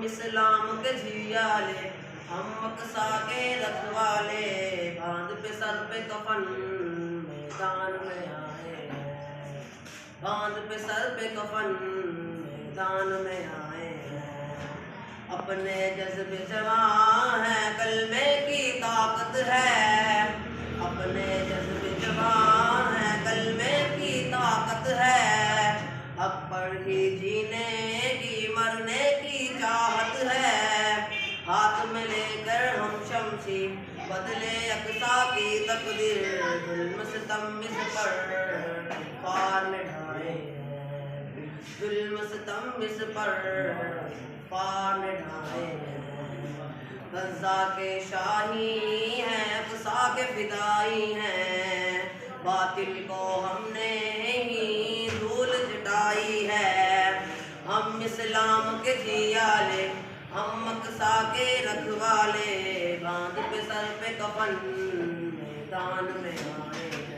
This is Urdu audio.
ہم اسلام کے جھیالے، ہم اقصا کے رکھوالے، باندھ پہ سر پہ کفن میدان میں آئے ہیں، باندھ پہ سر پہ کفن میدان میں آئے ہیں۔ اپنے جذب جواں ہے، کلمے کی طاقت ہے، اپنے جذب جواں ہے، کلمے کی طاقت ہے، حق پر ہی جینے کی مرنے کی چاہت ہے، ہاتھ میں لے کر ہم شمشیر بدلے اقصا کی تقدیر، ظلم ستم اس پر کفار نے ڈھائے ہیں، ظلم ستم اس پر کفار نے ڈھائے ہیں۔ غزہ کے شاہی ہیں، اقصا کے فدائی ہیں، باطل کو ہم نے ہی دھول چٹائی ہے، ہم اسلام کے جھیالے، ہم اقصا کے رکھوالے، باندھ پہ سر پہ کفن میدان میں آئے ہیں۔